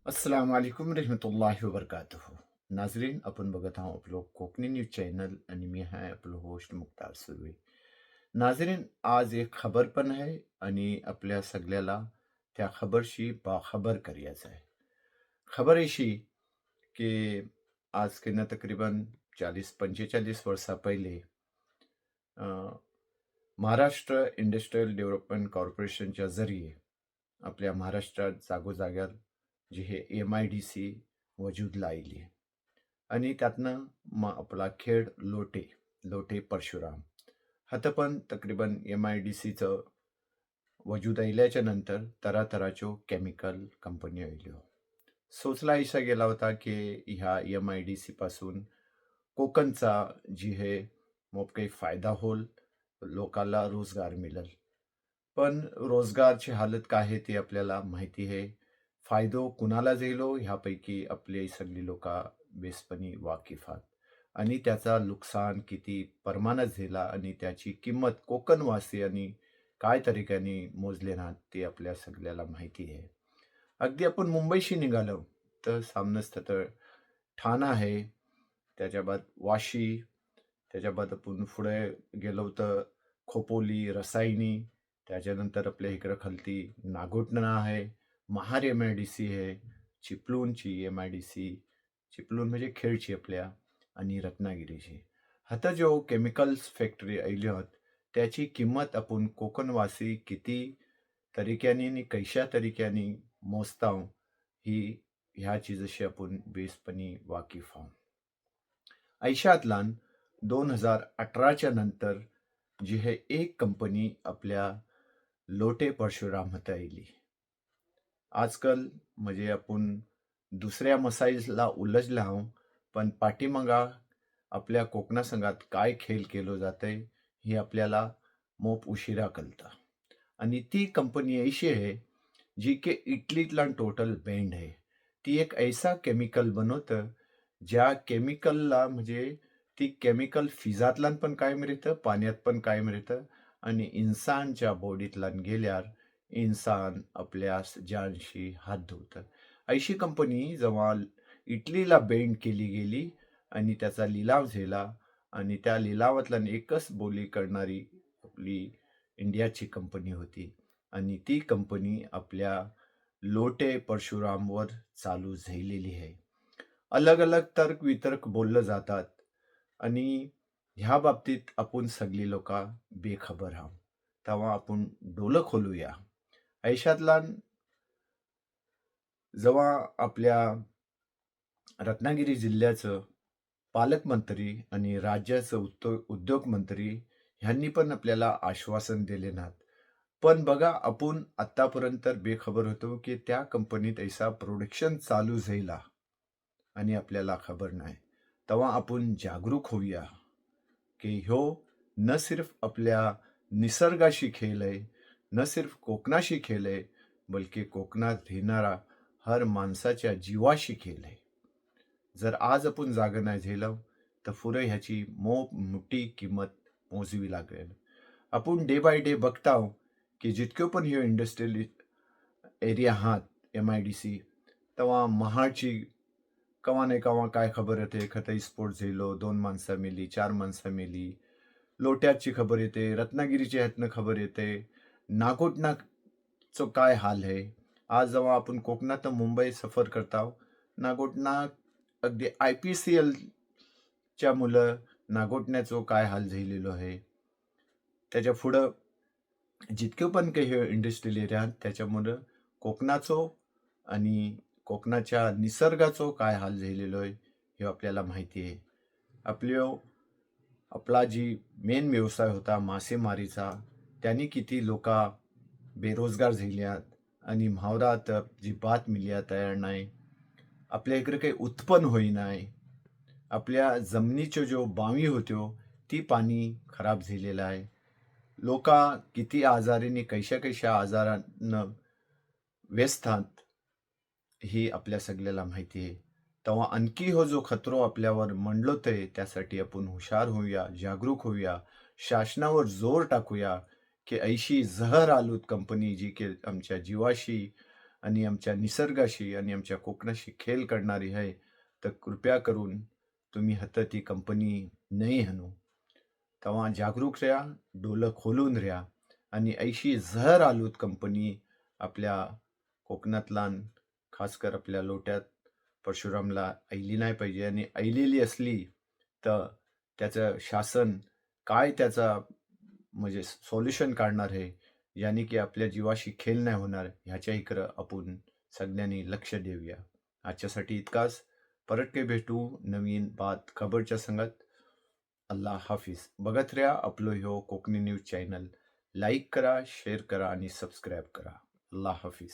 अस्सलाम वालेकुम रहमतुल्लाहि वबरकातुहू. नाजरीन, आपण बघत आहोत आपलं कोकणी न्यूज चॅनल आणि मी आहे आपलं होस्ट मुक्तार सुर्वे. नाजरीन, आज एक खबर पण आहे आणि आपल्या सगळ्याला त्या खबरशी बाखबर करायचं आहे. खबर अशी की आज के ना तकरीबन 40-45 वर्षा पहिले अ, महाराष्ट्र इंडस्ट्रियल डेव्हलपमेंट कॉर्पोरेशनच्या जरिये आपल्या महाराष्ट्रात जागोजाग्यावर जे हे एम-आय-डी-सी वजूदला आली आहे आणि त्यातनं आपला खेड लोटे लोटे परशुराम आता पण तकरीबन एम-आय-डी-सीचं वजूद आयल्याच्या नंतर तऱ्हातऱ्हाच्यो केमिकल कंपनी आयल्यो. सोचला असा गेला होता की ह्या एम-आय-डी-सी पासून कोकणचा जी हे मोप काही फायदा होईल, लोकांना रोजगार मिळेल. पण रोजगारची हालत काय आहे ते आपल्याला माहिती आहे. फायदो कुणाला झालो ह्यापैकी आपली सगळी लोकं बेसपणी वाकिफ आहात आणि त्याचा नुकसान किती प्रमाणात झाला आणि त्याची किंमत कोकणवासियांनी काय तरीक्याने मोजले ना ते आपल्या सगळ्याला माहिती आहे. अगदी आपण मुंबईशी निघालो तर सामनंच तर ठाणा आहे, त्याच्या बाद वाशी, त्याच्या बाद आपण पुढे गेलो तर खोपोली, रसायनी, त्याच्यानंतर आपल्या इकडं खालती नागोठणं आहे, महार एम-आय-डी-सी आहे, चिपळूणची एम-आय-डी-सी, चिपळूण म्हणजे खेडची आपल्या आणि रत्नागिरीची. आता जो केमिकल्स फॅक्टरी आयली आहोत, त्याची किंमत आपण कोकणवासी किती तरीक्यानी आणि कशा तरीक्यानी मोजताव ही ह्या चीजशी आपण बेसपणी वाकिफ आहोत. ऐशातलान 2018च्या नंतर जी हे एक कंपनी आपल्या लोटे परशुरामात आयली. आजकाल म्हणजे आपण दुसऱ्या मसाईलला उलझला आहोत, पण पाठीमागा आपल्या कोकणासंगात काय खेळ केलो जातंय, हे आपल्याला मोप उशिरा कळतं. आणि ती कंपनी अशी आहे, जी की इटलीतला टोटल ब्रँड आहे. ती एक ऐसा केमिकल बनवतं, ज्या केमिकलला म्हणजे ती केमिकल फिजातलान पण कायम राहतं, पाण्यात पण कायम राहतं आणि इन्सानच्या बॉडीतलान गेल्यावर इन्सान आपल्या जानशी हात धुवतं. अशी कंपनी जेव्हा इटलीला बेंड केली गेली आणि त्याचा लिलाव झाला आणि त्या लिलावातला एकच बोली करणारी आपली इंडियाची कंपनी होती आणि ती कंपनी आपल्या लोटे परशुरामवर चालू झालेली आहे. अलग-अलग तर्क-वितर्क बोललं जातात आणि ह्या बाबतीत आपण सगळी लोकं बेखबर आहोत. तेव्हा आपण डोलं खोलूया. आयुष्यातला जेव्हा आपल्या रत्नागिरी जिल्ह्याचं पालकमंत्री आणि राज्याचं उद्योग मंत्री ह्यांनी पण आपल्याला आश्वासन दिले नाहीत. पण बघा आपण आत्तापर्यंत बेखबर होतो, की त्या कंपनीत ऐसा प्रोडक्शन चालू झाला आणि आपल्याला खबर नाही. तेव्हा आपण जागरूक होऊया, की ह्यो न सिर्फ आपल्या निसर्गाशी खेळ आहे, न सिर्फ कोकणाशी खेळ आहे, बल्कि कोकणात राहणारा हर माणसाच्या जीवाशी खेळ आहे. जर आज आपण जागं नाही झालो, तर पुढे ह्याची मोठी किंमत मोजावी लागेल. आपण डे बाय डे बघताव, की जितके पण हे इंडस्ट्रियल एरिया आहात, एम-आय-डी-सी, तेव्हा महाडची केव्हा नाही केव्हा काय खबर येते, एखादा स्फोट झालो, 2 माणसं मेली, 4 माणसं मेली. लोट्याची खबर येते, रत्नागिरीच्या ह्यातनं खबर येते, नागोठणाचं काय हाल आहे. आज जेव्हा आपण कोकणात मुंबई सफर करताव, नागोठणा अगदी आय-पी-सी-एलच्या मुलं नागोठण्याचं काय हाल झालेलो आहे. त्याच्या पुढं जितके पण काही हे इंडस्ट्रियल एरिया आहेत, त्याच्यामुळं कोकणाचं आणि कोकणाच्या निसर्गाचं काय हाल झालेलो आहे, हे आपल्याला माहिती आहे. आपला जी मेन व्यवसाय होता मासेमारीचा, त्यांनी किती लोका बेरोजगार झाल्यात आणि म्हावरात अजिबात मिळया तयार नाही. आपल्या इकडे काही उत्पन्न होईनाय. आपल्या जमिनीच्या जो बावी होत्यो, ती पाणी खराब झालेलं आहे. लोका किती आजारीने कैशा-कैशा आजारानं व्यस्त आहात, ही आपल्या सगळ्याला माहिती आहे. तेव्हा आणखी हो जो खतरो आपल्यावर मंडळतोय, त्यासाठी आपण हुशार होऊया, जागरूक होऊया, शासनावर जोर टाकूया, की ऐशी जहर आलूत कंपनी जी की आमच्या जीवाशी आणि आमच्या निसर्गाशी आणि आमच्या कोकणाशी खेळ करणारी आहे, तर कृपया करून तुम्ही हातात ती कंपनी नाही हाणू. तेव्हा जागरूक राहा, डोलं खोलून राहा आणि ऐशी झहर आलूत कंपनी आपल्या कोकणातला खासकर आपल्या लोट्यात परशुरामला ऐली नाही पाहिजे आणि ऐलेली असली तर त्याचं शासन काय त्याचा म्हणजे सोल्युशन काढणार आहे, याने की आपल्या जीवाशी खेळ नाही होणार ह्याच्या इकडं आपण सगळ्यांनी लक्ष देऊया. आजच्यासाठी इतकाच. परत काही भेटू नवीन बात खबरच्या संगत. अल्लाह हाफिज. बघत राहा आपलं ह्यो कोकणी न्यूज चॅनल. लाईक करा, शेअर करा आणि सबस्क्राईब करा. अल्लाह हाफिज.